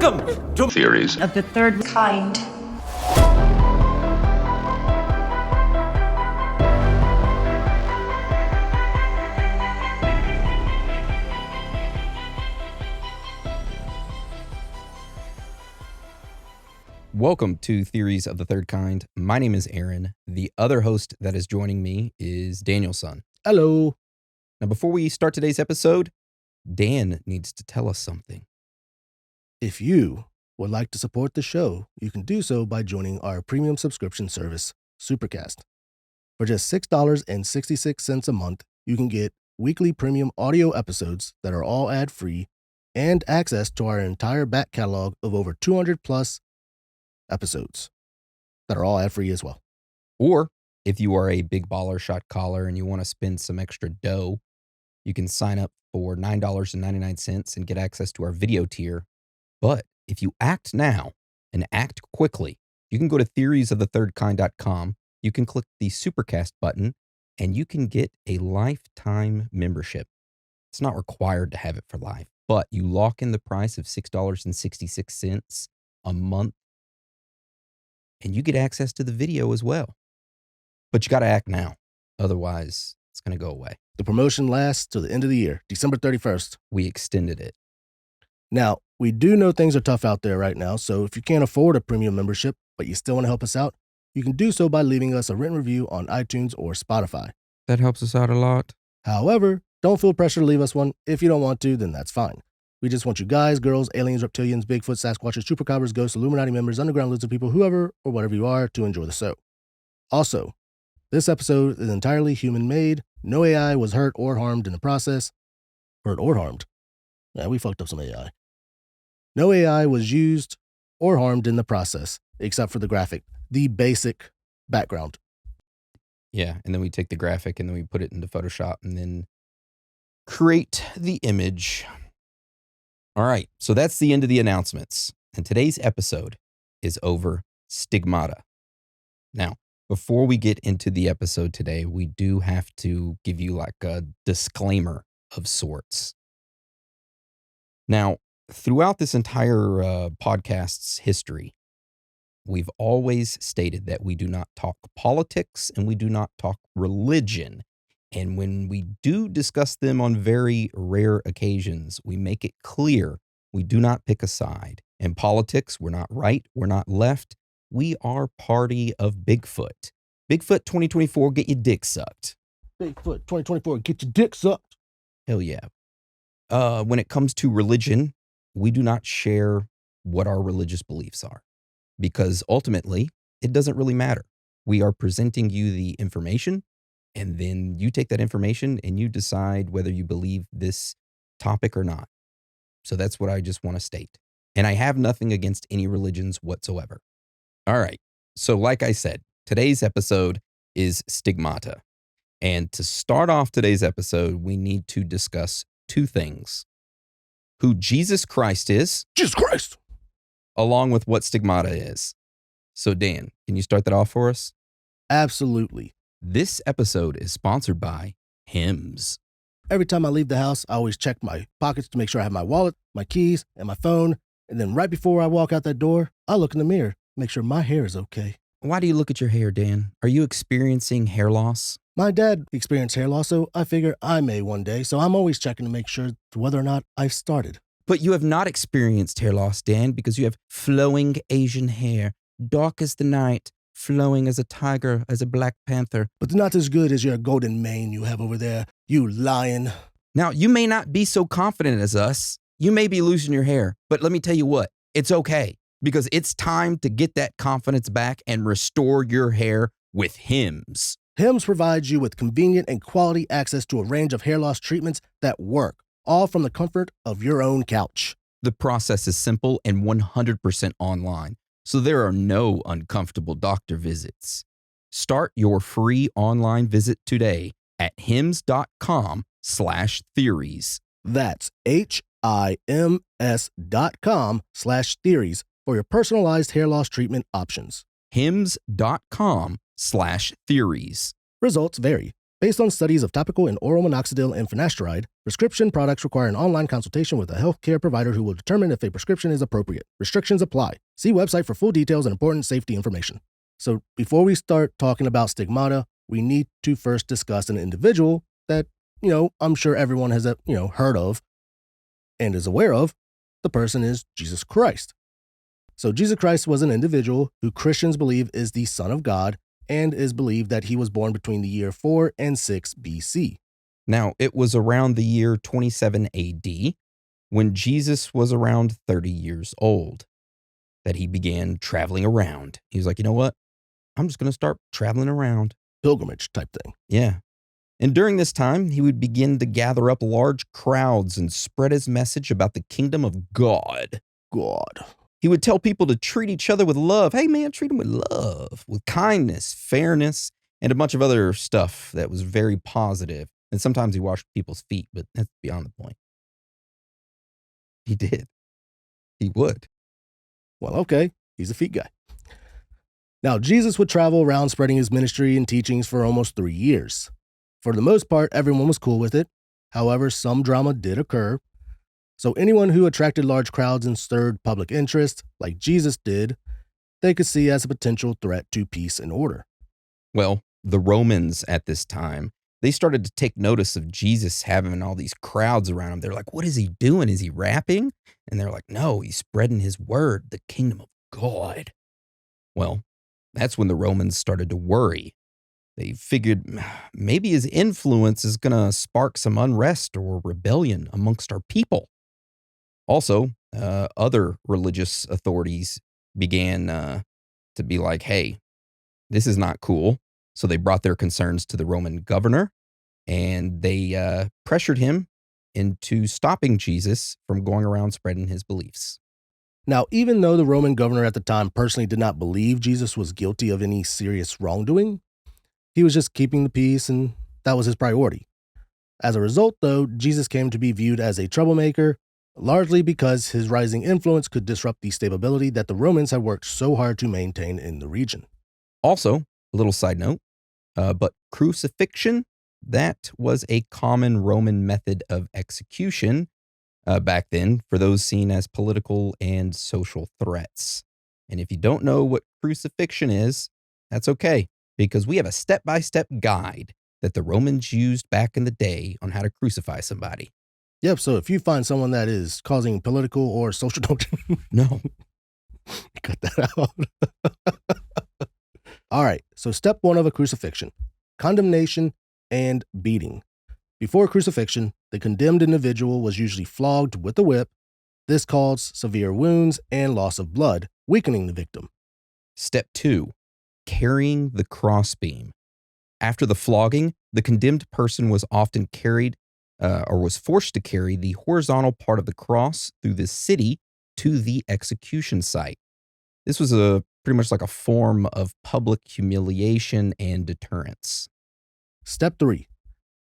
Welcome to Theories of the third kind. Welcome to Theories of the Third Kind. My name is Aaron. The other host that is joining me is Danielson. Hello. Now, before we start today's episode, Dan needs to tell us something. If you would like to support the show, you can do so by joining our premium subscription service, Supercast. For just $6.66 a month, you can get weekly premium audio episodes that are all ad-free and access to our entire back catalog of over 200 plus episodes that are all ad-free as well. Or if you are a big baller shot caller and you want to spend some extra dough, you can sign up for $9.99 and get access to our video tier. But if you act now and act quickly, you can go to theoriesofthethirdkind.com. You can click the Supercast button and you can get a lifetime membership. It's not required to have it for life, but you lock in the price of $6.66 a month and you get access to the video as well. But you got to act now. Otherwise, it's going to go away. The promotion lasts till the end of the year, December 31st. We extended it. Now, we do know things are tough out there right now, so if you can't afford a premium membership, but you still want to help us out, you can do so by leaving us a written review on iTunes or Spotify. That helps us out a lot. However, don't feel pressure to leave us one. If you don't want to, then that's fine. We just want you guys, girls, aliens, reptilians, Bigfoot, Sasquatches, Chupacabras, ghosts, Illuminati members, underground lizard people, whoever or whatever you are, to enjoy the show. Also, this episode is entirely human-made. No AI was hurt or harmed in the process. Hurt or harmed? Yeah, we fucked up some AI. No AI was used or harmed in the process, except for the graphic, the basic background. Yeah, and then we take the graphic and then we put it into Photoshop and then create the image. All right, so that's the end of the announcements. And today's episode is over Stigmata. Now, before we get into the episode today, we do have to give you like a disclaimer of sorts. Now, throughout this entire podcast's history, we've always stated that we do not talk politics and we do not talk religion. And when we do discuss them on very rare occasions, we make it clear we do not pick a side. In politics, we're not right, we're not left. We are party of Bigfoot. Bigfoot 2024, get your dick sucked. Bigfoot 2024, get your dick sucked. Hell yeah. When it comes to religion, we do not share what our religious beliefs are because ultimately it doesn't really matter. We are presenting you the information and then you take that information and you decide whether you believe this topic or not. So that's what I just want to state. And I have nothing against any religions whatsoever. All right. So like I said, today's episode is Stigmata. And to start off today's episode, we need to discuss two things. Who Jesus Christ is. Jesus Christ! Along with what Stigmata is. So Dan, can you start that off for us? Absolutely. This episode is sponsored by Hims. Every time I leave the house, I always check my pockets to make sure I have my wallet, my keys, and my phone. And then right before I walk out that door, I look in the mirror, make sure my hair is okay. Why do you look at your hair, Dan? Are you experiencing hair loss? My dad experienced hair loss, so I figure I may one day. So I'm always checking to make sure whether or not I've started. But you have not experienced hair loss, Dan, because you have flowing Asian hair, dark as the night, flowing as a tiger, as a black panther. But not as good as your golden mane you have over there, you lion. Now, you may not be so confident as us. You may be losing your hair, but let me tell you what, it's okay because it's time to get that confidence back and restore your hair with Hims. Hims provides you with convenient and quality access to a range of hair loss treatments that work, all from the comfort of your own couch. The process is simple and 100% online, so there are no uncomfortable doctor visits. Start your free online visit today at hims.com/theories. That's HIMS.com/theories for your personalized hair loss treatment options. hims.com/theories. Results vary Based on studies of topical and oral minoxidil and finasteride, prescription products require an online consultation with a healthcare provider who will determine if a prescription is appropriate. Restrictions apply. See website for full details and important safety information. So before we start talking about stigmata, we need to first discuss an individual that, I'm sure everyone has, heard of and is aware of. The person is Jesus Christ. So Jesus Christ was an individual who Christians believe is the Son of God and is believed that he was born between the year 4 and 6 BC. Now, it was around the year 27 AD, when Jesus was around 30 years old, that he began traveling around. He was like, you know what? I'm just going to start traveling around. Pilgrimage type thing. Yeah. And during this time, he would begin to gather up large crowds and spread his message about the kingdom of God. He would tell people to treat each other with love. Hey, man, treat them with love, with kindness, fairness, and a bunch of other stuff that was very positive. And sometimes he washed people's feet, but that's beyond the point. He did. He would. Well, okay. He's a feet guy. Now, Jesus would travel around spreading his ministry and teachings for almost 3 years. For the most part, everyone was cool with it. However, some drama did occur. So anyone who attracted large crowds and stirred public interest, like Jesus did, they could see as a potential threat to peace and order. Well, the Romans at this time, they started to take notice of Jesus having all these crowds around him. They're like, what is he doing? Is he rapping? And they're like, no, he's spreading his word, the kingdom of God. Well, that's when the Romans started to worry. They figured maybe his influence is going to spark some unrest or rebellion amongst our people. Also, other religious authorities began to be like, hey, this is not cool. So they brought their concerns to the Roman governor, and they pressured him into stopping Jesus from going around spreading his beliefs. Now, even though the Roman governor at the time personally did not believe Jesus was guilty of any serious wrongdoing, he was just keeping the peace, and that was his priority. As a result, though, Jesus came to be viewed as a troublemaker, largely because his rising influence could disrupt the stability that the Romans had worked so hard to maintain in the region. Also, a little side note, but crucifixion, that was a common Roman method of execution back then for those seen as political and social threats. And if you don't know what crucifixion is, that's okay, because we have a step-by-step guide that the Romans used back in the day on how to crucify somebody. Yep, so if you find someone that is causing political or social No. cut that out. All right, so step 1 of a crucifixion: condemnation and beating. Before crucifixion, the condemned individual was usually flogged with a whip. This caused severe wounds and loss of blood, weakening the victim. Step 2, carrying the crossbeam. After the flogging, the condemned person was often carried or was forced to carry the horizontal part of the cross through the city to the execution site. This was pretty much like a form of public humiliation and deterrence. Step 3,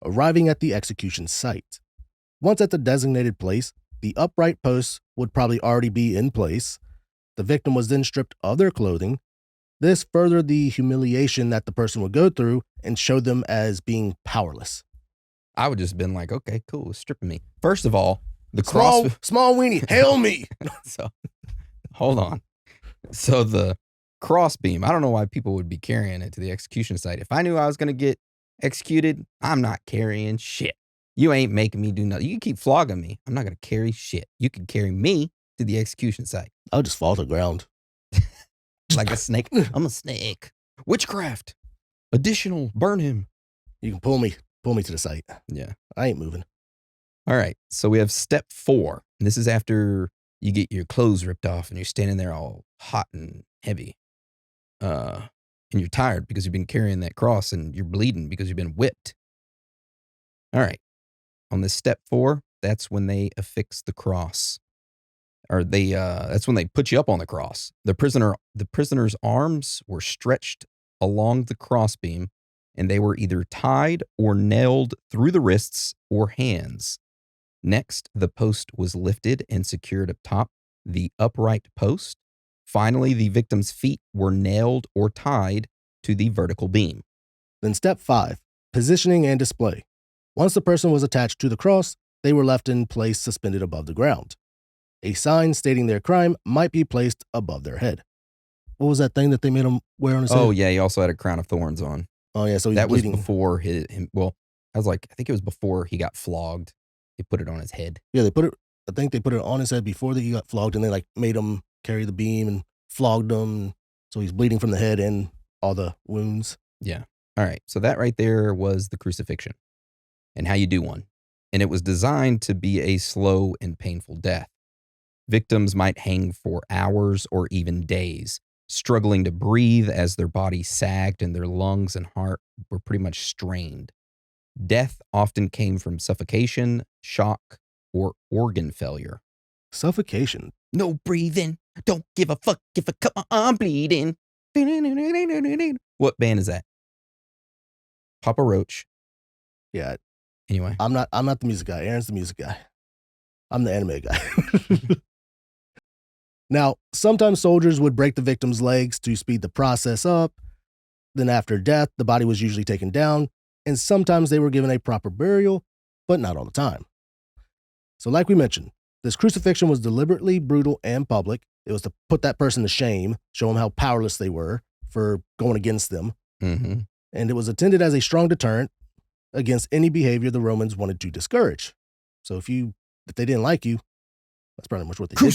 arriving at the execution site. Once at the designated place, the upright posts would probably already be in place. The victim was then stripped of their clothing. This furthered the humiliation that the person would go through and showed them as being powerless. I would just been like, okay, cool, it's stripping me. First of all, the small weenie, hail me. So, hold on. So the crossbeam, I don't know why people would be carrying it to the execution site. If I knew I was going to get executed, I'm not carrying shit. You ain't making me do nothing. You can keep flogging me. I'm not going to carry shit. You can carry me to the execution site. I'll just fall to the ground. Like a snake. I'm a snake. Witchcraft. Additional. Burn him. You can pull me to the site. Yeah. I ain't moving. All right. So we have step 4. And this is after you get your clothes ripped off and you're standing there all hot and heavy. And you're tired because you've been carrying that cross and you're bleeding because you've been whipped. All right. On this step 4, that's when they affix the cross. Or that's when they put you up on the cross. The prisoner's arms were stretched along the crossbeam, and they were either tied or nailed through the wrists or hands. Next, the post was lifted and secured up top the upright post. Finally, the victim's feet were nailed or tied to the vertical beam. Then step 5, Positioning and display. Once the person was attached to the cross, they were left in place suspended above the ground. A sign stating their crime might be placed above their head. What was that thing that they made him wear on his Oh, head? yeah. He also had a crown of thorns on. Oh, yeah, so he's That was bleeding. before well, I think it was before he got flogged. They put it on his head. Yeah, I think they put it on his head before he got flogged, and they like made him carry the beam and flogged him. So he's bleeding from the head and all the wounds. Yeah. All right. So that right there was the crucifixion and how you do one. And it was designed to be a slow and painful death. Victims might hang for hours or even days, struggling to breathe as their body sagged and their lungs and heart were pretty much strained. Death often came from suffocation, shock, or organ failure. Suffocation. No breathing. Don't give a fuck if I'm bleeding. What band is that? Papa Roach. Yeah. Anyway. I'm not the music guy. Aaron's the music guy. I'm the anime guy. Now, sometimes soldiers would break the victim's legs to speed the process up. Then after death, the body was usually taken down, and sometimes they were given a proper burial, but not all the time. So like we mentioned, this crucifixion was deliberately brutal and public. It was to put that person to shame, show them how powerless they were for going against them. Mm-hmm. And it was intended as a strong deterrent against any behavior the Romans wanted to discourage. So if they didn't like you, that's pretty much what they did.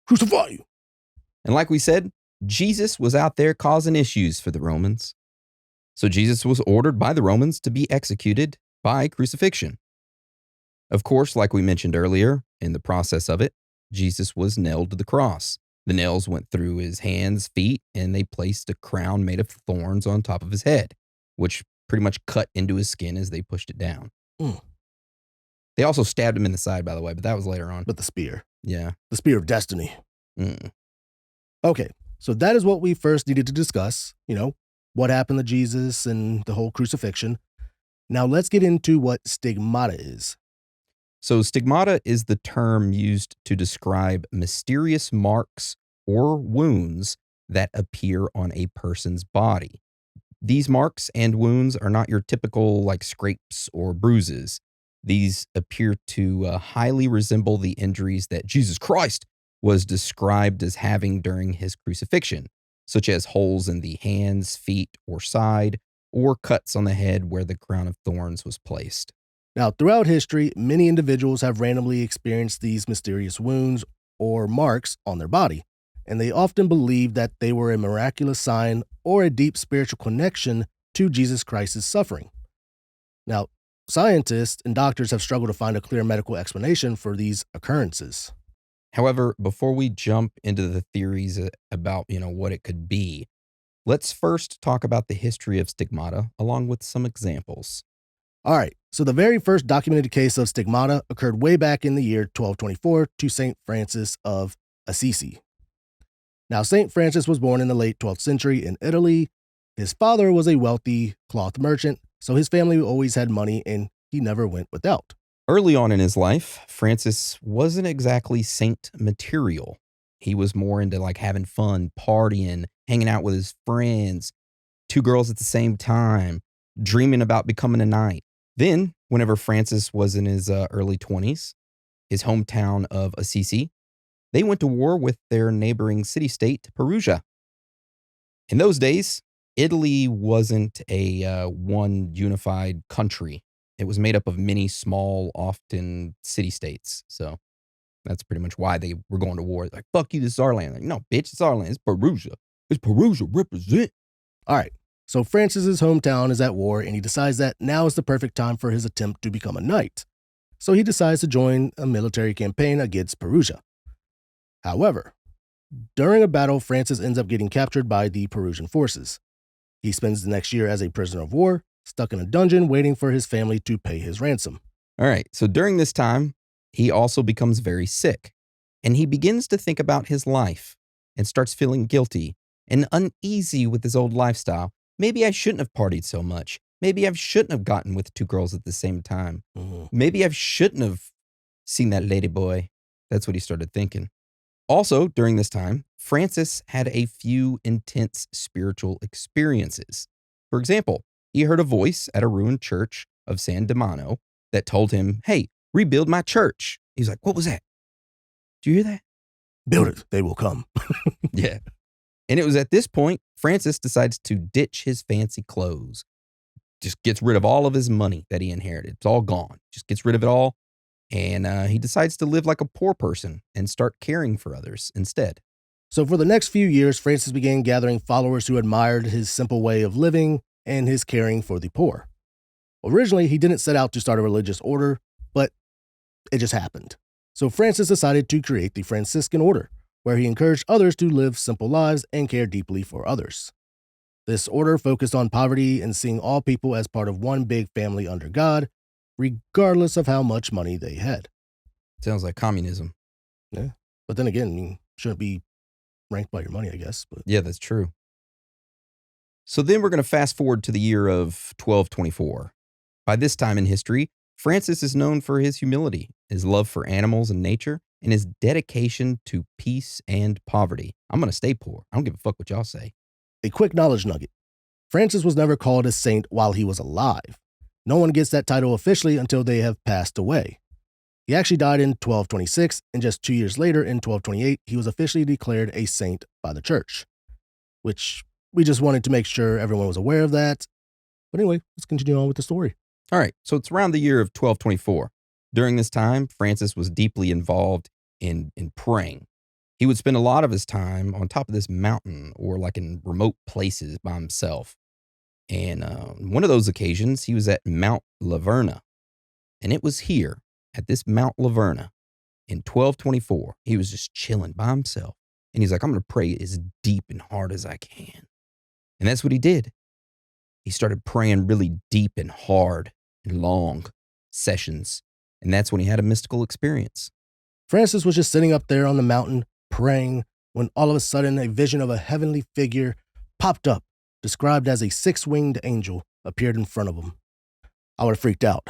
Crucify you. And like we said, Jesus was out there causing issues for the Romans. So Jesus was ordered by the Romans to be executed by crucifixion. Of course, like we mentioned earlier, in the process of it, Jesus was nailed to the cross. The nails went through his hands, feet, and they placed a crown made of thorns on top of his head, which pretty much cut into his skin as they pushed it down. Mm. They also stabbed him in the side, by the way, but that was later on. But the spear. Yeah. The spear of destiny. Mm. Okay, so that is what we first needed to discuss. What happened to Jesus and the whole crucifixion. Now let's get into what stigmata is. So stigmata is the term used to describe mysterious marks or wounds that appear on a person's body. These marks and wounds are not your typical like scrapes or bruises. These appear to highly resemble the injuries that Jesus Christ was described as having during his crucifixion, such as holes in the hands, feet, or side, or cuts on the head where the crown of thorns was placed. Now, throughout history, many individuals have randomly experienced these mysterious wounds or marks on their body, and they often believe that they were a miraculous sign or a deep spiritual connection to Jesus Christ's suffering. Now, scientists and doctors have struggled to find a clear medical explanation for these occurrences. However, before we jump into the theories about, what it could be, let's first talk about the history of stigmata along with some examples. All right, so the very first documented case of stigmata occurred way back in the year 1224 to St. Francis of Assisi. Now, St. Francis was born in the late 12th century in Italy. His father was a wealthy cloth merchant, so his family always had money and he never went without. Early on in his life, Francis wasn't exactly saint material. He was more into like having fun, partying, hanging out with his friends, 2 girls at the same time, dreaming about becoming a knight. Then, whenever Francis was in his early 20s, his hometown of Assisi, they went to war with their neighboring city-state, Perugia. In those days, Italy wasn't a one unified country. It was made up of many small, often city-states. So that's pretty much why they were going to war. Like, fuck you, this is our land. Like, no, bitch, it's our land. It's Perugia. It's Perugia, represent. All right, so Francis's hometown is at war, and he decides that now is the perfect time for his attempt to become a knight. So he decides to join a military campaign against Perugia. However, during a battle, Francis ends up getting captured by the Perugian forces. He spends the next year as a prisoner of war, stuck in a dungeon waiting for his family to pay his ransom. All right, so during this time, he also becomes very sick, and he begins to think about his life and starts feeling guilty and uneasy with his old lifestyle. Maybe I shouldn't have partied so much. Maybe I shouldn't have gotten with 2 girls at the same time. Maybe I shouldn't have seen that lady boy. That's what he started thinking. Also, during this time, Francis had a few intense spiritual experiences. For example, he heard a voice at a ruined church of San Damiano that told him, hey, rebuild my church. He's like, what was that? Do you hear that? Build it, they will come. Yeah. And it was at this point, Francis decides to ditch his fancy clothes, just gets rid of all of his money that he inherited. It's all gone. Just gets rid of it all. And he decides to live like a poor person and start caring for others instead. So for the next few years, Francis began gathering followers who admired his simple way of living and his caring for the poor. Originally, he didn't set out to start a religious order, but it just happened. So Francis decided to create the Franciscan order, where he encouraged others to live simple lives and care deeply for others. This order focused on poverty and seeing all people as part of one big family under God, regardless of how much money they had. Sounds like communism. Yeah. But then again, I mean, shouldn't be ranked by your money, I guess. But Yeah, that's true. So then we're going to fast forward to the year of 1224. By this time in history, Francis is known for his humility, his love for animals and nature, and his dedication to peace and poverty. I'm going to stay poor. I don't give a fuck what y'all say. a quick knowledge nugget. Francis was never called a saint while he was alive. No one gets that title officially until they have passed away. He actually died in 1226, and just 2 years later, in 1228, he was officially declared a saint by the church, which we just wanted to make sure everyone was aware of that. But anyway, let's continue on with the story. All right, so it's around the year of 1224. During this time, Francis was deeply involved in praying. He would spend a lot of his time on top of this mountain or like in remote places by himself. And one of those occasions, he was at Mount Laverna. And it was here, at this Mount Laverna, in 1224, he was just chilling by himself. And he's like, I'm going to pray as deep and hard as I can. And that's what he did. He started praying really deep and hard and long sessions. And that's when he had a mystical experience. Francis was just sitting up there on the mountain praying when all of a sudden a vision of a heavenly figure popped up, described as a six-winged angel, appeared in front of him. I would have freaked out.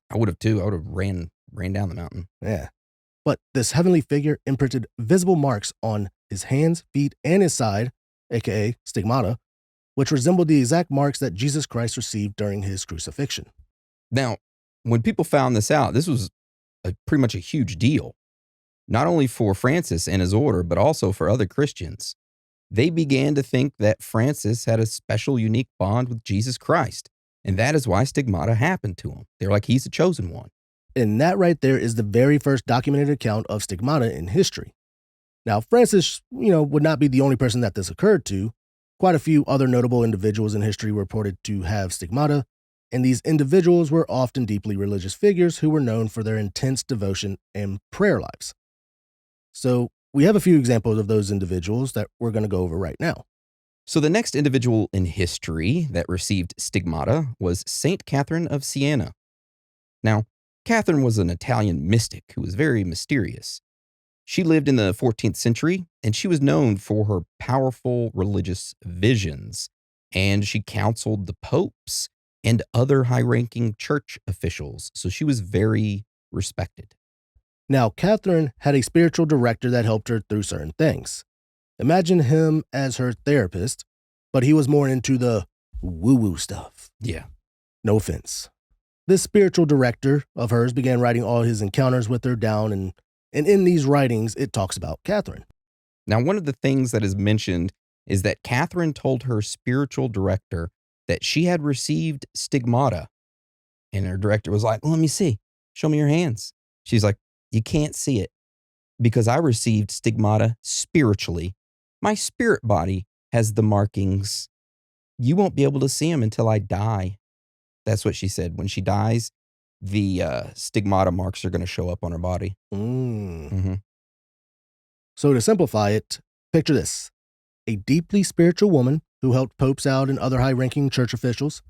I would have too. I would have ran down the mountain. Yeah. But this heavenly figure imprinted visible marks on his hands, feet, and his side, aka stigmata, which resembled the exact marks that Jesus Christ received during his crucifixion. Now, when people found this out, this was pretty much a huge deal. Not only for Francis and his order, but also for other Christians. They began to think that Francis had a special, unique bond with Jesus Christ. And that is why stigmata happened to him. They're like, he's the chosen one. And that right there is the very first documented account of stigmata in history. Now, Francis, would not be the only person that this occurred to. Quite a few other notable individuals in history were reported to have stigmata, and these individuals were often deeply religious figures who were known for their intense devotion and prayer lives. So we have a few examples of those individuals that we're going to go over right now. So the next individual in history that received stigmata was Saint Catherine of Siena. Now, Catherine was an Italian mystic who was very mysterious. She lived in the 14th century, and she was known for her powerful religious visions, and she counseled the popes and other high-ranking church officials, so she was very respected. Now, Catherine had a spiritual director that helped her through certain things. Imagine him as her therapist, but he was more into the woo-woo stuff. Yeah. No offense. This spiritual director of hers began writing all his encounters with her down, and in these writings, it talks about Catherine. Now, one of the things that is mentioned is that Catherine told her spiritual director that she had received stigmata. And her director was like, well, let me see. Show me your hands. She's like, you can't see it because I received stigmata spiritually. My spirit body has the markings. You won't be able to see them until I die. That's what she said. When she dies, the stigmata marks are going to show up on her body. Mm-hmm. So to simplify it, picture this. A deeply spiritual woman who helped popes out and other high-ranking church officials.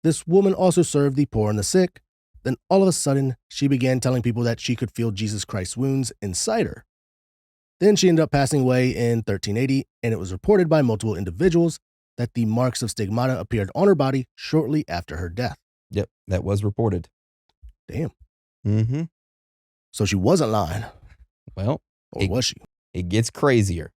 This woman also served the poor and the sick. Then all of a sudden, she began telling people that she could feel Jesus Christ's wounds inside her. Then she ended up passing away in 1380, and it was reported by multiple individuals that the marks of stigmata appeared on her body shortly after her death. Yep, that was reported. Damn. Mm-hmm. So she wasn't lying. Well, or was she? It gets crazier.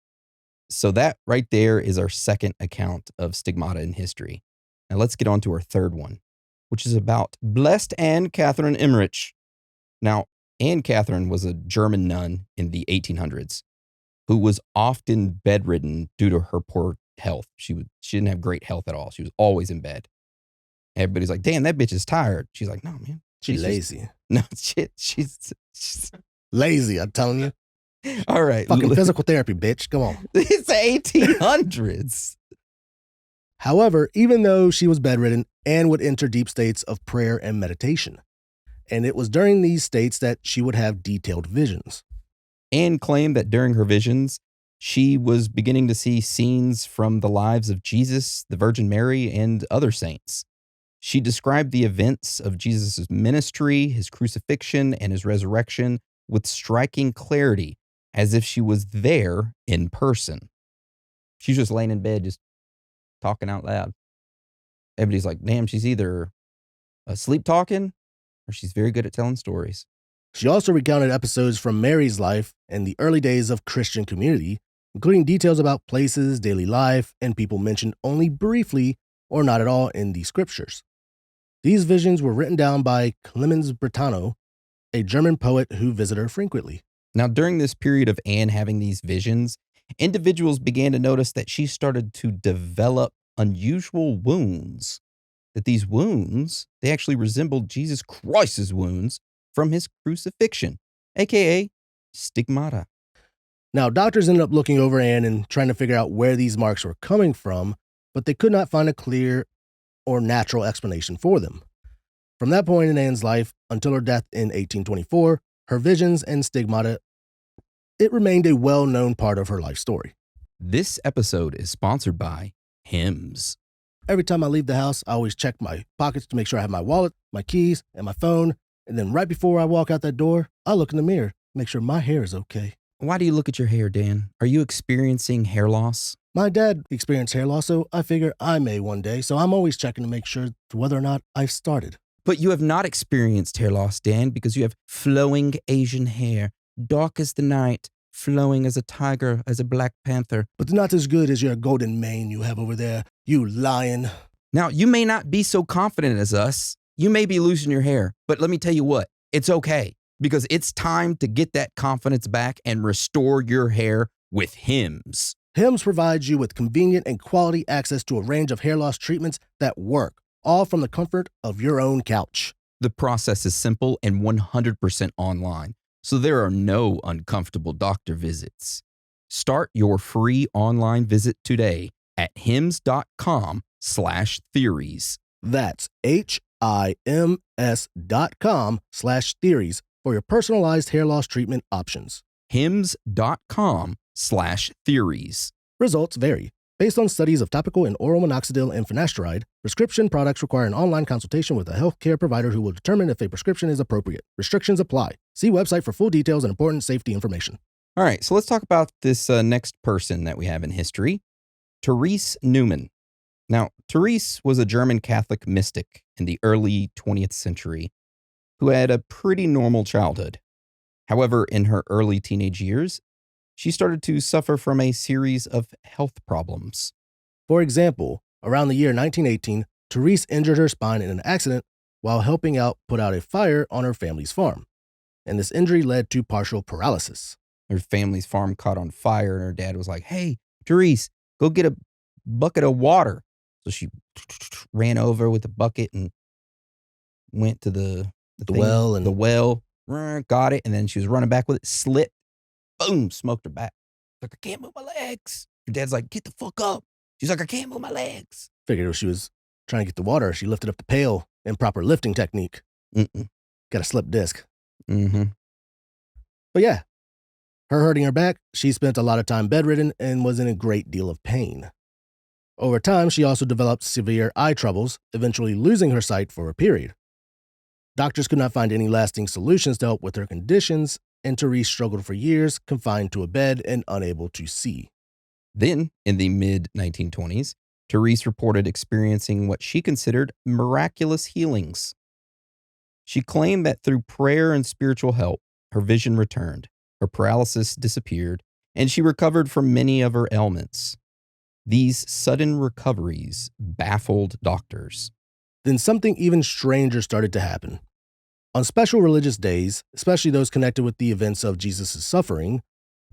So that right there is our second account of stigmata in history. Now let's get on to our third one, which is about Blessed Anne Catherine Emmerich. Now, Anne Catherine was a German nun in the 1800s who was often bedridden due to her poor health. She didn't have great health at all. She was always in bed. Everybody's like, damn, that bitch is tired. She's like, no, man. She's lazy. No, shit. She's Lazy, I'm telling you. All right. Fucking physical therapy, bitch. Come on. It's the 1800s. However, even though she was bedridden, Anne would enter deep states of prayer and meditation. And it was during these states that she would have detailed visions. Anne claimed that during her visions, she was beginning to see scenes from the lives of Jesus, the Virgin Mary, and other saints. She described the events of Jesus' ministry, his crucifixion, and his resurrection with striking clarity, as if she was there in person. She was just laying in bed, just talking out loud. Everybody's like, damn, she's either asleep talking or she's very good at telling stories. She also recounted episodes from Mary's life in the early days of Christian community, including details about places, daily life, and people mentioned only briefly or not at all in the scriptures. These visions were written down by Clemens Brentano, a German poet who visited her frequently. Now, during this period of Anne having these visions, individuals began to notice that she started to develop unusual wounds. That these wounds, they actually resembled Jesus Christ's wounds from his crucifixion, aka stigmata. Now, doctors ended up looking over Anne and trying to figure out where these marks were coming from, but they could not find a clear or natural explanation for them. From that point in Anne's life until her death in 1824, her visions and stigmata, it remained a well-known part of her life story. This episode is sponsored by Hymns. Every time I leave the house, I always check my pockets to make sure I have my wallet, my keys, and my phone. And then right before I walk out that door, I look in the mirror, make sure my hair is okay. Why do you look at your hair, Dan? Are you experiencing hair loss? My dad experienced hair loss, so I figure I may one day. So I'm always checking to make sure whether or not I've started. But you have not experienced hair loss, Dan, because you have flowing Asian hair, dark as the night, flowing as a tiger, as a black panther. But not as good as your golden mane you have over there, you lion. Now, you may not be so confident as us. You may be losing your hair, but let me tell you what, it's okay, because it's time to get that confidence back and restore your hair with Hymns. Hymns provides you with convenient and quality access to a range of hair loss treatments that work, all from the comfort of your own couch. The process is simple and 100% online, so there are no uncomfortable doctor visits. Start your free online visit today at hims.com/theories. That's HIMS.com/theories for your personalized hair loss treatment options. hims.com/theories. Results vary. Based on studies of topical and oral minoxidil and finasteride, prescription products require an online consultation with a healthcare provider who will determine if a prescription is appropriate. Restrictions apply. See website for full details and important safety information. All right, so let's talk about this next person that we have in history, Therese Neumann. Now, Therese was a German Catholic mystic in the early 20th century who had a pretty normal childhood. However, in her early teenage years, she started to suffer from a series of health problems. For example, around the year 1918, Therese injured her spine in an accident while helping out put out a fire on her family's farm. And this injury led to partial paralysis. Her family's farm caught on fire, and her dad was like, "Hey, Therese, go get a bucket of water." So she ran over with the bucket and went to the well, and the well, got it, and then she was running back with it, slipped, boom, smoked her back. Like, "I can't move my legs." Her dad's like, "Get the fuck up." She's like, "I can't move my legs." Figured she was trying to get the water. She lifted up the pail. Improper lifting technique. Got a slip disc. Mm-hmm. But yeah, her hurting her back, she spent a lot of time bedridden and was in a great deal of pain. Over time, she also developed severe eye troubles, eventually losing her sight for a period. Doctors could not find any lasting solutions to help with her conditions, and Therese struggled for years, confined to a bed and unable to see. Then, in the mid-1920s, Therese reported experiencing what she considered miraculous healings. She claimed that through prayer and spiritual help, her vision returned, her paralysis disappeared, and she recovered from many of her ailments. These sudden recoveries baffled doctors. Then something even stranger started to happen. On special religious days, especially those connected with the events of Jesus' suffering,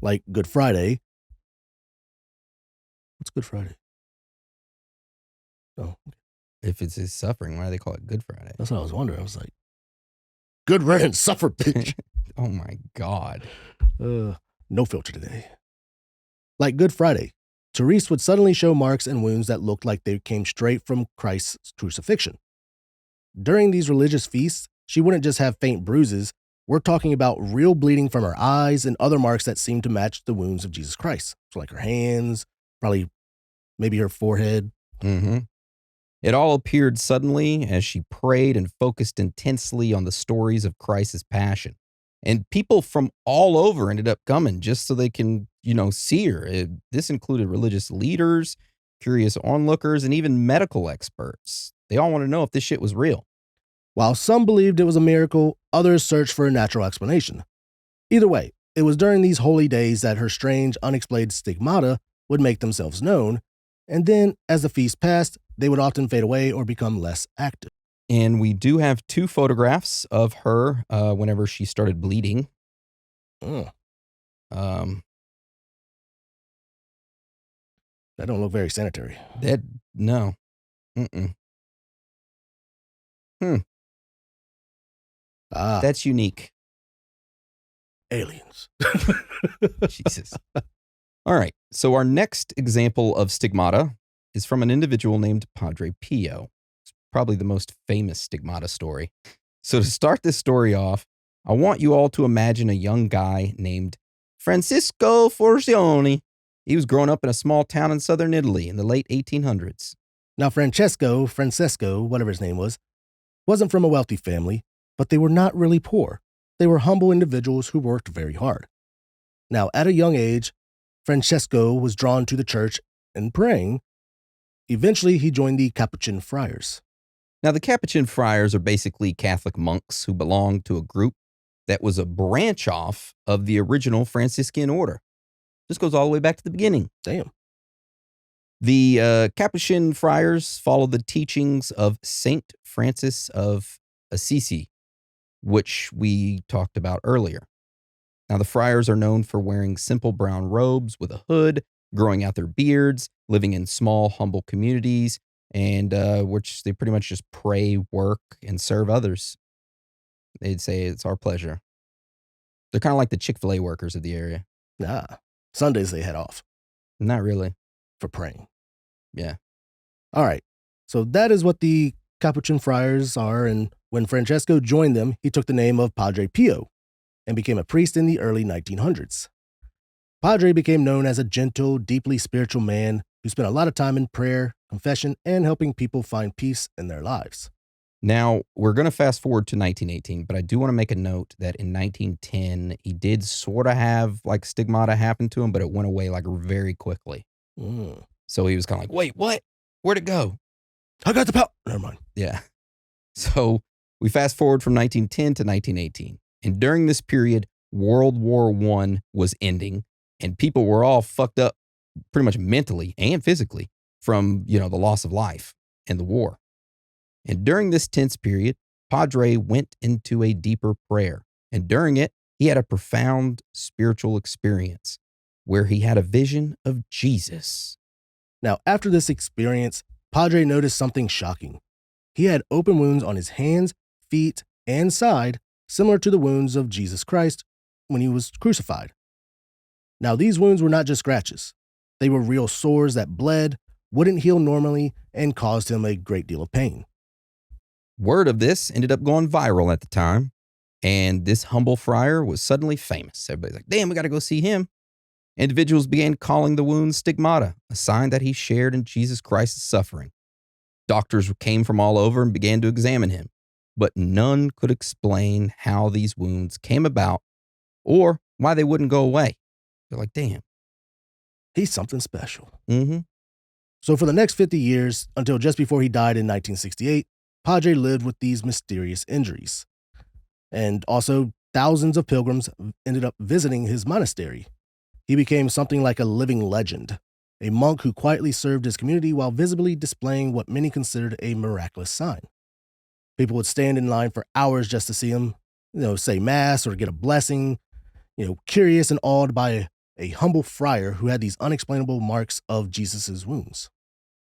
like Good Friday. What's Good Friday? Oh, If it's his suffering, why do they call it Good Friday? that's what I was wondering. I was like, good riddance, suffer, bitch. Oh my God. No filter today. Like Good Friday, Therese would suddenly show marks and wounds that looked like they came straight from Christ's crucifixion. During these religious feasts, she wouldn't just have faint bruises. We're talking about real bleeding from her eyes and other marks that seemed to match the wounds of Jesus Christ. So, like her hands, probably maybe her forehead. Mm-hmm. It all appeared suddenly as she prayed and focused intensely on the stories of Christ's passion. And people from all over ended up coming just so they can, see her. This included religious leaders, curious onlookers, and even medical experts. They all want to know if this shit was real. While some believed it was a miracle, others searched for a natural explanation. Either way, it was during these holy days that her strange, unexplained stigmata would make themselves known, and then, as the feast passed, they would often fade away or become less active. And we do have 2 photographs of her whenever she started bleeding. That That don't look very sanitary. No. Mm-mm. That's unique. Aliens. Jesus. All right. So our next example of stigmata is from an individual named Padre Pio. It's probably the most famous stigmata story. So to start this story off, I want you all to imagine a young guy named Francisco Forzioni. He was growing up in a small town in southern Italy in the late 1800s. Now, Francesco, whatever his name was, wasn't from a wealthy family, but they were not really poor. They were humble individuals who worked very hard. Now, at a young age, Francesco was drawn to the church and praying. Eventually, he joined the Capuchin friars. Now, the Capuchin friars are basically Catholic monks who belonged to a group that was a branch off of the original Franciscan order. This goes all the way back to the beginning. Damn. The Capuchin friars followed the teachings of Saint Francis of Assisi, which we talked about earlier. Now, the friars are known for wearing simple brown robes with a hood, growing out their beards, living in small, humble communities, and which they pretty much just pray, work, and serve others. They'd say it's our pleasure. They're kind of like the Chick-fil-A workers of the area. Sundays they head off. Not really. For praying. Yeah. All right. So that is what the Capuchin friars are, and when Francesco joined them, he took the name of Padre Pio and became a priest in the early 1900s. Padre became known as a gentle, deeply spiritual man who spent a lot of time in prayer, confession, and helping people find peace in their lives. Now, we're going to fast forward to 1918, but I do want to make a note that in 1910, he did sort of have like stigmata happen to him, but it went away like very quickly. So he was kind of like, wait, what? Where'd it go? I got the power. Never mind. Yeah. So we fast forward from 1910 to 1918. And during this period, World War I was ending and people were all fucked up pretty much mentally and physically from, the loss of life and the war. And during this tense period, Padre went into a deeper prayer. And during it, he had a profound spiritual experience where he had a vision of Jesus. Now, after this experience, Padre noticed something shocking. He had open wounds on his hands, feet, and side, similar to the wounds of Jesus Christ when he was crucified. Now, these wounds were not just scratches. They were real sores that bled, wouldn't heal normally, and caused him a great deal of pain. Word of this ended up going viral at the time, and this humble friar was suddenly famous. Everybody's like, damn, we got to go see him. Individuals began calling the wounds stigmata, a sign that he shared in Jesus Christ's suffering. Doctors came from all over and began to examine him, but none could explain how these wounds came about or why they wouldn't go away. They're like, damn. He's something special. Mm-hmm. So for the next 50 years, until just before he died in 1968, Padre lived with these mysterious injuries. And also, thousands of pilgrims ended up visiting his monastery. He became something like a living legend. a monk who quietly served his community while visibly displaying what many considered a miraculous sign. People would stand in line for hours just to see him, say mass or get a blessing, curious and awed by a humble friar who had these unexplainable marks of Jesus's wounds.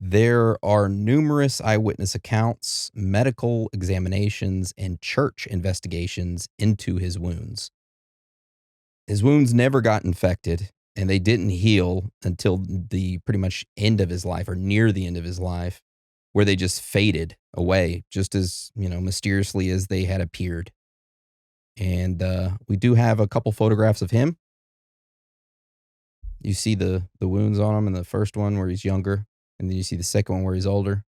There are numerous eyewitness accounts, medical examinations, and church investigations into his wounds. His wounds never got infected, and they didn't heal until the pretty much end of his life or near the end of his life, where they just faded away, just as, mysteriously as they had appeared. And we do have a couple photographs of him. You see the wounds on him in the first one where he's younger, and then you see the second one where he's older.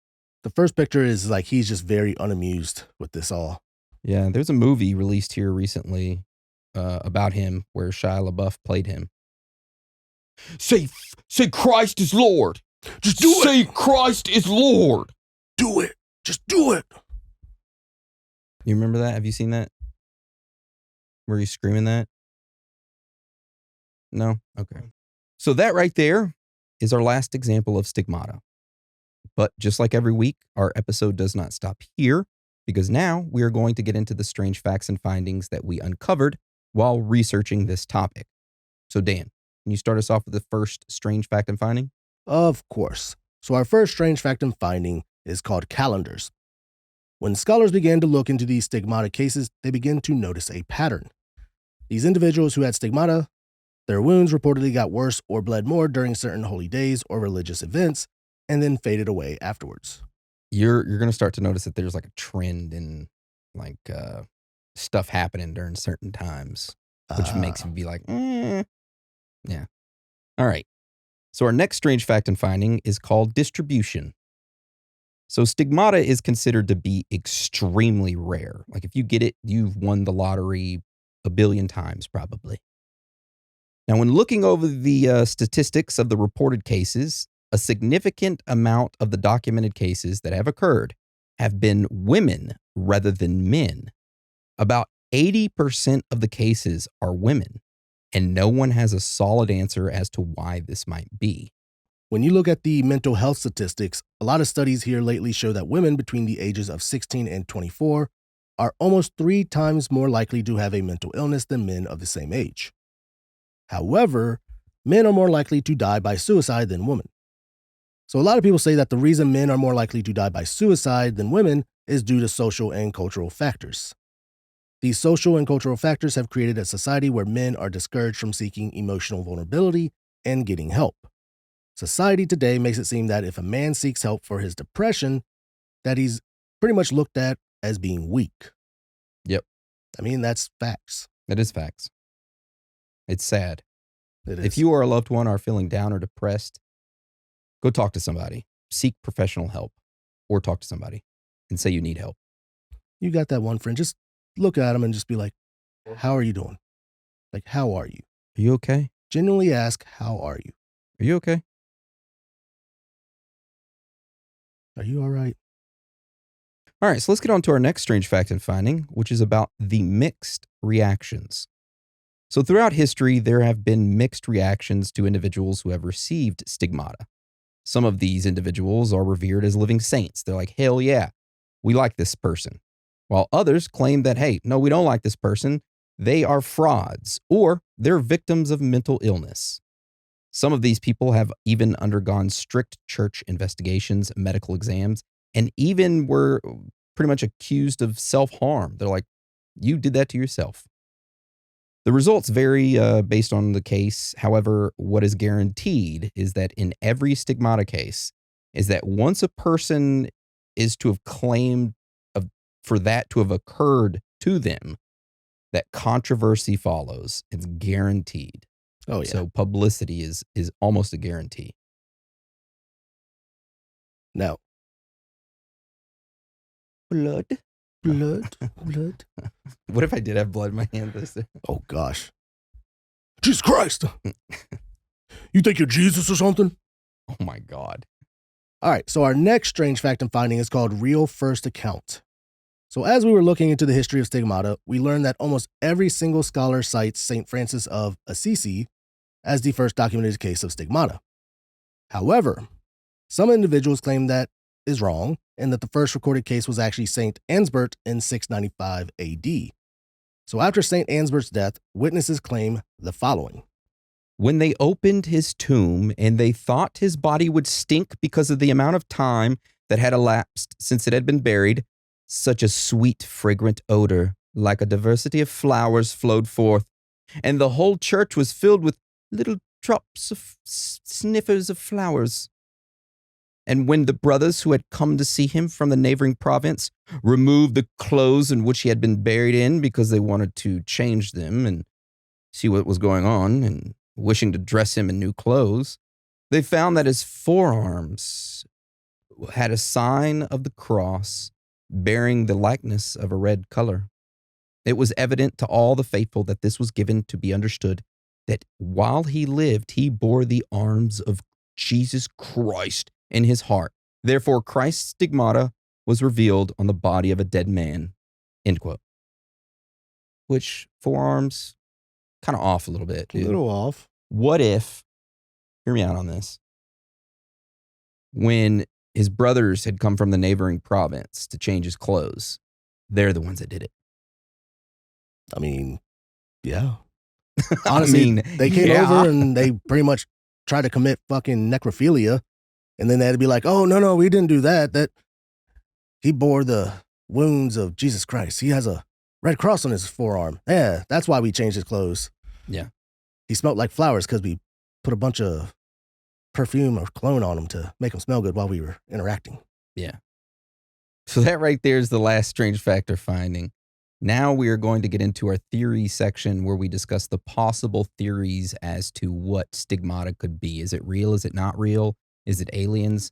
The first picture is like he's just very unamused with this all. Yeah, there's a movie released here recently about him where Shia LaBeouf played him. Say Christ is Lord. Just do it. Say Christ is Lord. Do it. Just do it. You remember that? Have you seen that? Were you screaming that? No? Okay. So that right there is our last example of stigmata. But just like every week, our episode does not stop here, because now we are going to get into the strange facts and findings that we uncovered while researching this topic. So Dan, can you start us off with the first strange fact and finding? Of course. So our first strange fact and finding is called calendars. When scholars began to look into these stigmata cases, they began to notice a pattern. These individuals who had stigmata, their wounds reportedly got worse or bled more during certain holy days or religious events, and then faded away afterwards. You're going to start to notice that there's like a trend in like stuff happening during certain times, which makes you be like, yeah. All right. So our next strange fact and finding is called distribution. So stigmata is considered to be extremely rare. Like if you get it, you've won the lottery a billion times probably. Now, when looking over the statistics of the reported cases, a significant amount of the documented cases that have occurred have been women rather than men. About 80% of the cases are women, and no one has a solid answer as to why this might be. When you look at the mental health statistics, a lot of studies here lately show that women between the ages of 16 and 24 are almost 3 times more likely to have a mental illness than men of the same age. However, men are more likely to die by suicide than women. So a lot of people say that the reason men are more likely to die by suicide than women is due to social and cultural factors. These social and cultural factors have created a society where men are discouraged from seeking emotional vulnerability and getting help. Society today makes it seem that if a man seeks help for his depression, that he's pretty much looked at as being weak. Yep. I mean, that's facts. That is facts. It's sad. It is. If you or a loved one are feeling down or depressed, go talk to somebody. Seek professional help or talk to somebody and say you need help. You got that one friend, just look at him and just be like, how are you doing? Like, how are you? Are you okay? Genuinely ask, how are you? Are you okay? Are you all right? All right, so let's get on to our next strange fact and finding, which is about the mixed reactions. So throughout history, there have been mixed reactions to individuals who have received stigmata. Some of these individuals are revered as living saints. They're like, hell yeah, we like this person. While others claim that, hey, no, we don't like this person. They are frauds or they're victims of mental illness. Some of these people have even undergone strict church investigations, medical exams, and even were pretty much accused of self-harm. They're like, you did that to yourself. The results vary based on the case. However, what is guaranteed is that in every stigmata case is that once a person is to have claimed for that to have occurred to them, that controversy follows. It's guaranteed. Oh, yeah. So publicity is almost a guarantee. Now, Blood. blood. What if I did have blood in my hand? Oh, gosh. Jesus Christ. You think you're Jesus or something? Oh, my God. All right, so our next strange fact and finding is called real first account. So as we were looking into the history of stigmata, we learned that almost every single scholar cites St. Francis of Assisi as the first documented case of stigmata. However, some individuals claim that is wrong and that the first recorded case was actually St. Ansbert in 695 AD. So after St. Ansbert's death, witnesses claim the following. When they opened his tomb and they thought his body would stink because of the amount of time that had elapsed since it had been buried, such a sweet, fragrant odor, like a diversity of flowers, flowed forth, and the whole church was filled with little drops of sniffers of flowers. And when the brothers who had come to see him from the neighboring province removed the clothes in which he had been buried in because they wanted to change them and see what was going on and wishing to dress him in new clothes, they found that his forearms had a sign of the cross bearing the likeness of a red color. It was evident to all the faithful that this was given to be understood that while he lived, he bore the arms of Jesus Christ in his heart. Therefore, Christ's stigmata was revealed on the body of a dead man. End quote. Which, forearms, kind of off a little bit, dude. A little off. What if, hear me out on this, when his brothers had come from the neighboring province to change his clothes, they're the ones that did it. I mean, yeah. Honestly, they came yeah. over and they pretty much tried to commit fucking necrophilia. And then they had to be like, oh, no, we didn't do that. That he bore the wounds of Jesus Christ. He has a red cross on his forearm. Yeah, that's why we changed his clothes. Yeah. He smelled like flowers because we put a bunch of perfume or cologne on him to make him smell good while we were interacting. Yeah. So that right there is the last strange factor finding. Now we are going to get into our theory section where we discuss the possible theories as to what stigmata could be. Is it real? Is it not real? Is it aliens?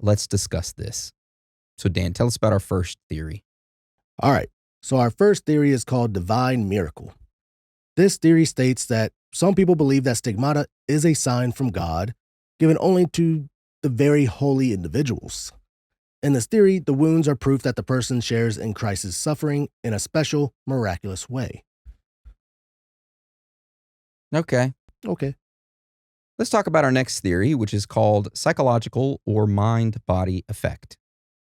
Let's discuss this. So Dan, tell us about our first theory. All right. So our first theory is called divine miracle. This theory states that some people believe that stigmata is a sign from God given only to the very holy individuals. In this theory, the wounds are proof that the person shares in Christ's suffering in a special, miraculous way. Okay. Let's talk about our next theory, which is called psychological or mind-body effect.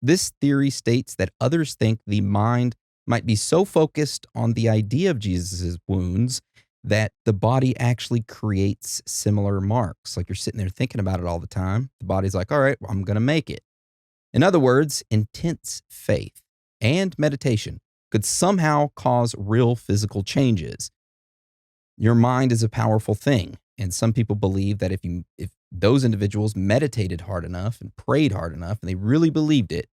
This theory states that others think the mind might be so focused on the idea of Jesus' wounds that the body actually creates similar marks. Like you're sitting there thinking about it all the time. The body's like, all right, well, I'm going to make it. In other words, intense faith and meditation could somehow cause real physical changes. Your mind is a powerful thing, and some people believe that if those individuals meditated hard enough and prayed hard enough, and they really believed it,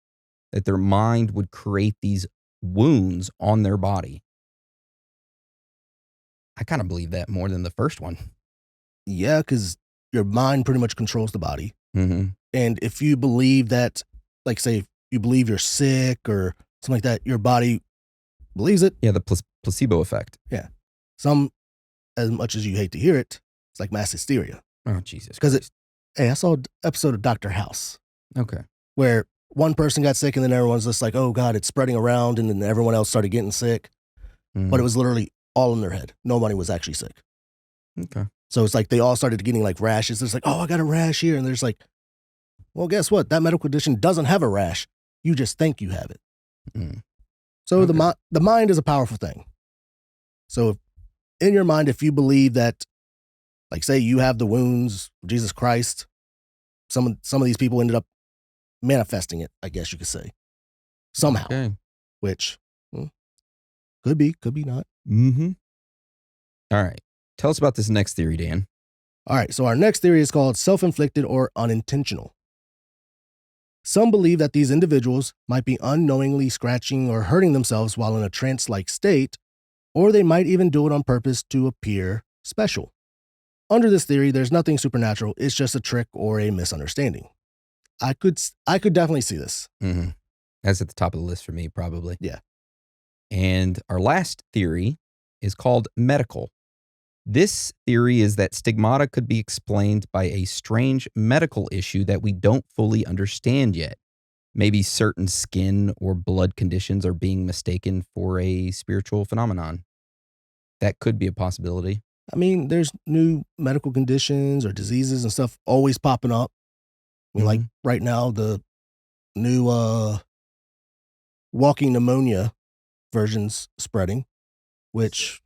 that their mind would create these wounds on their body. I kind of believe that more than the first one. Yeah, because your mind pretty much controls the body. Mm-hmm. And if you believe that, like say, if you believe you're sick or something like that, your body believes it. Yeah, the placebo effect. Yeah. Some, as much as you hate to hear it, it's like mass hysteria. Oh, Jesus. Because I saw an episode of Dr. House. Okay. Where one person got sick and then everyone's just like, oh God, it's spreading around, and then everyone else started getting sick. Mm-hmm. But it was literally all in their head. Nobody was actually sick. Okay. So it's like they all started getting like rashes. It's like, oh, I got a rash here. And there's like, well, guess what? That medical condition doesn't have a rash. You just think you have it. Mm. So Okay. the mind is a powerful thing. So in your mind, if you believe that, like say you have the wounds of Jesus Christ, some of these people ended up manifesting it, I guess you could say, somehow. Okay. Which could be not. Mm-hmm. All right. Tell us about this next theory, Dan. All right. So our next theory is called self-inflicted or unintentional. Some believe that these individuals might be unknowingly scratching or hurting themselves while in a trance-like state, or they might even do it on purpose to appear special. Under this theory, there's nothing supernatural. It's just a trick or a misunderstanding. I could definitely see this. Mm-hmm. That's at the top of the list for me, probably. Yeah. And our last theory is called medical. This theory is that stigmata could be explained by a strange medical issue that we don't fully understand yet. Maybe certain skin or blood conditions are being mistaken for a spiritual phenomenon. That could be a possibility. I mean, there's new medical conditions or diseases and stuff always popping up. I mean, like Mhm. right now, the new walking pneumonia version's spreading, which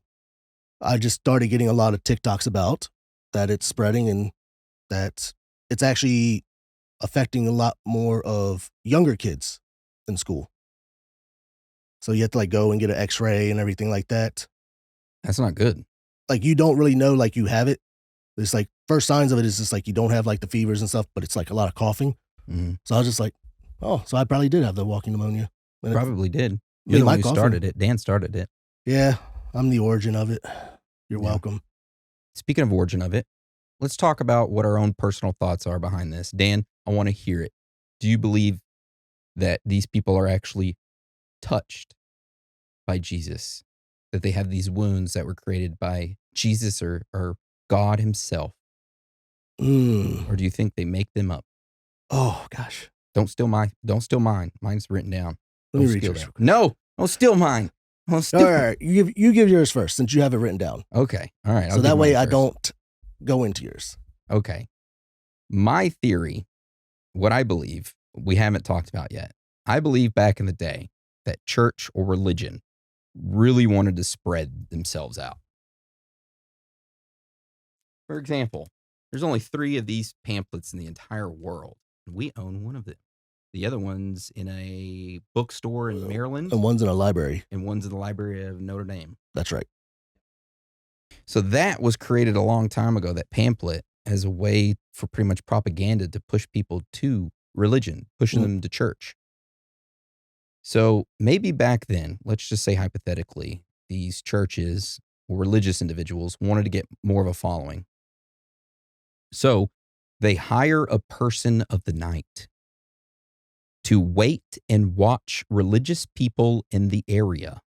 I just started getting a lot of TikToks about that it's spreading and that it's actually affecting a lot more of younger kids in school. So you have to like go and get an X-ray and everything like that. That's not good. Like you don't really know like you have it. It's like first signs of it is just like you don't have like the fevers and stuff, but it's like a lot of coughing. Mhm. So I was just like, oh, so I probably did have the walking pneumonia. And it's, Probably did. I You're mean, the one my who coughing. started it. Dan started it. Yeah, I'm the origin of it. You're Yeah. welcome. Speaking of origin of it, let's talk about what our own personal thoughts are behind this. Dan, I want to hear it. Do you believe that these people are actually touched by Jesus? That they have these wounds that were created by Jesus or God himself? Or do you think they make them up? Oh gosh. Don't steal mine. Mine's written down. Let me Don't read steal yours that. real quick. No, don't steal mine. Don't All steal. right, you give yours first since you have it written down. Okay. All right. I'll So give that way mine I first. don't go into yours. Okay. My theory, what I believe, we haven't talked about yet. I believe back in the day that church or religion really wanted to spread themselves out. For example, there's only 3 of these pamphlets in the entire world, and we own one of them. The other one's in a bookstore in Maryland, And one's in a library. and one's in the Library of Notre Dame. That's right. So that was created a long time ago, that pamphlet, as a way for pretty much propaganda to push people to religion, pushing them to church. So maybe back then, let's just say hypothetically, these churches or religious individuals wanted to get more of a following. So they hire a person of the night to wait and watch religious people in the area.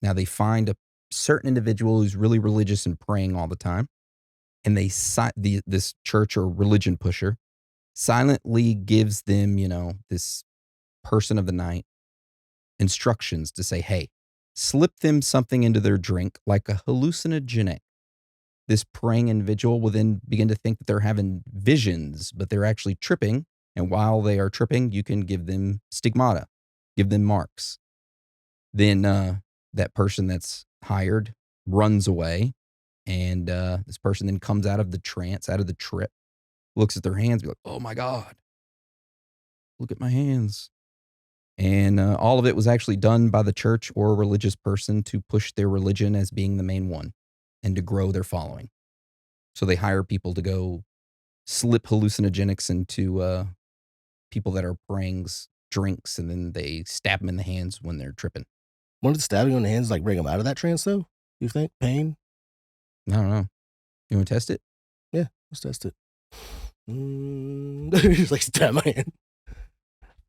Now they find a certain individual who's really religious and praying all the time, and this church or religion pusher silently gives them, this person of the night instructions to say, hey, slip them something into their drink like a hallucinogenic. This praying individual will then begin to think that they're having visions, but they're actually tripping. And while they are tripping, you can give them stigmata, give them marks. Then that person that's hired runs away. And this person then comes out of the trance, out of the trip, looks at their hands, be like, oh my God, look at my hands. And all of it was actually done by the church or a religious person to push their religion as being the main one and to grow their following. So they hire people to go slip hallucinogenics into people that are praying's drinks, and then they stab them in the hands when they're tripping. One of the stabbing on the hands like bring them out of that trance though? You think? Pain? I don't know. You want to test it? Yeah, let's test it. Just like stab my hand.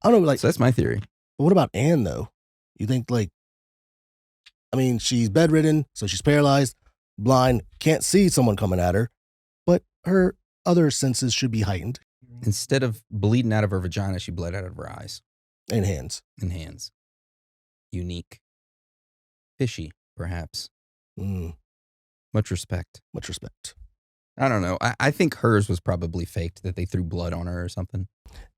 I don't know, like, So that's my theory. but what about Anne though? You think like, I mean, she's bedridden, so she's paralyzed, blind, can't see someone coming at her, but her other senses should be heightened. Instead of bleeding out of her vagina, she bled out of her eyes And hands. and hands. Unique. Fishy, perhaps. Much respect. Much respect. I don't know. I think hers was probably faked, that they threw blood on her or something.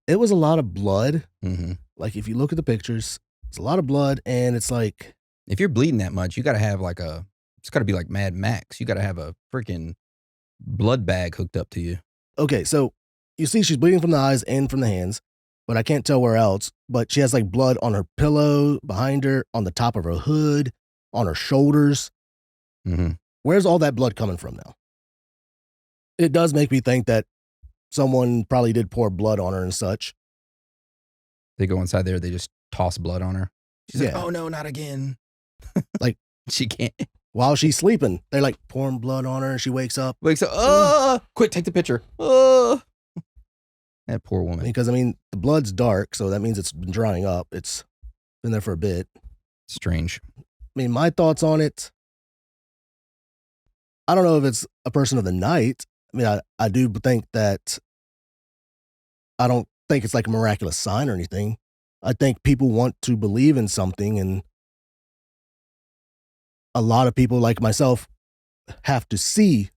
It was a lot of blood. Mm-hmm. Like if you look at the pictures, it's a lot of blood, and it's like, If you're bleeding that much, you got to have it's got to be like Mad Max. You got to have a freaking blood bag hooked up to you. okay, so you see she's bleeding from the eyes and from the hands, but I can't tell where else. But she has like blood on her pillow, behind her, on the top of her hood, on her shoulders. Mm-hmm. Where's all that blood coming from now? It does make me think that someone probably did pour blood on her and such. They go inside there, they just toss blood on her. She's like, Yeah. oh no, not again. Like- she can't. While she's sleeping, they're like pouring blood on her, and she wakes up. Wakes up, oh, quick, take the picture. Oh. That poor woman. Because, I mean, the blood's dark, so that means it's been drying up. It's been there for a bit. Strange. I mean, my thoughts on it, I don't know if it's a person of the night. I mean, I do think that, I don't think it's like a miraculous sign or anything. I think people want to believe in something, and a lot of people like myself have to see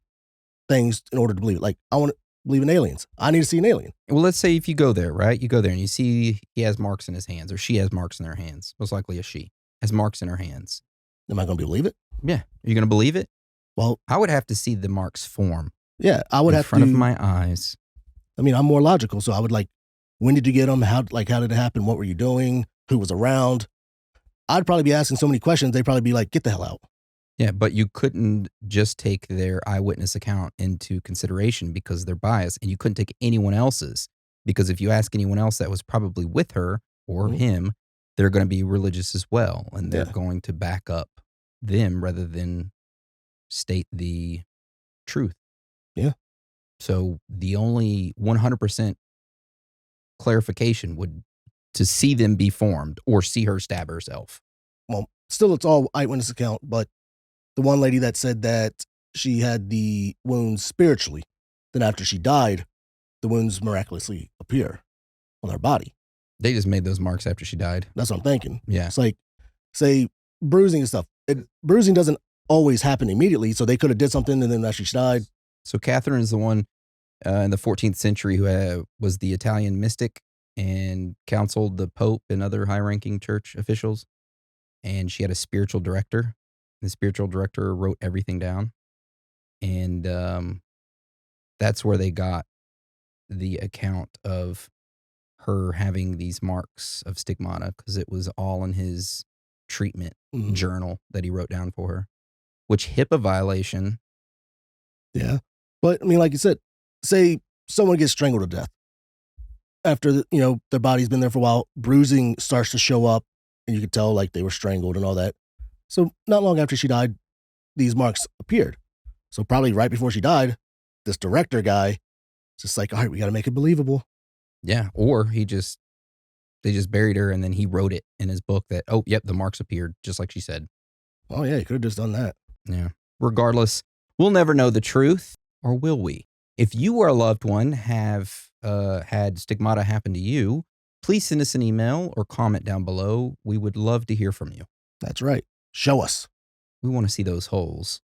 things in order to believe it. Like, I want to believe in aliens. I need to see an alien. Well, let's say if you go there, right? You go there and you see he has marks in his hands, or she has marks in her hands. Most likely a she has marks in her hands. Am I going to believe it? Yeah. Are you going to believe it? Well, I would have to see the marks form. Yeah, I would in have front to. of my eyes. I mean, I'm more logical, so I would like, when did you get them? How did it happen? What were you doing? Who was around? I'd probably be asking so many questions. They'd probably be like, get the hell out. Yeah, but you couldn't just take their eyewitness account into consideration because they're biased, and you couldn't take anyone else's, because if you ask anyone else that was probably with her or him, they're going to be religious as well, and they're going to back up them rather than state the truth. Yeah. So the only 100% clarification would to see them be formed or see her stab herself. Well, still, it's all eyewitness account, but the one lady that said that she had the wounds spiritually, then after she died, the wounds miraculously appear on her body. They just made those marks after she died. That's what I'm thinking. Yeah. It's like, say, bruising and stuff. Bruising doesn't always happen immediately, so they could have did something and then after she died. So Catherine is the one in the 14th century who was the Italian mystic and counseled the Pope and other high-ranking church officials. And she had a spiritual director. The spiritual director wrote everything down. And that's where they got the account of her having these marks of stigmata, because it was all in his treatment journal that he wrote down for her, which HIPAA violation. Yeah. But I mean, like you said, say someone gets strangled to death. After, their body's been there for a while, bruising starts to show up and you could tell like they were strangled and all that. So not long after she died, these marks appeared. So probably right before she died, this director guy, just like, all right, we got to make it believable. Yeah. Or they just buried her and then he wrote it in his book that, oh, yep, the marks appeared, just like she said. Oh, yeah, he could have just done that. Yeah. Regardless, we'll never know the truth, or will we? If you or a loved one have had stigmata happen to you, please send us an email or comment down below. We would love to hear from you. That's right. Show us. We want to see those holes.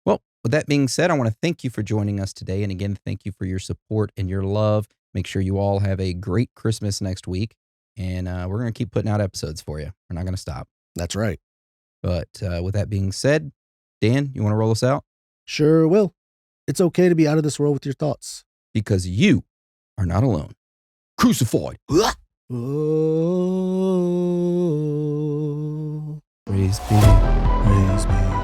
Well, with that being said, I want to thank you for joining us today. And again, thank you for your support and your love. Make sure you all have a great Christmas next week. And we're going to keep putting out episodes for you. We're not going to stop. That's right. But with that being said, Dan, you want to roll us out? Sure will. It's okay to be out of this world with your thoughts. Because you are not alone. Crucified. Oh. Praise be. Praise be.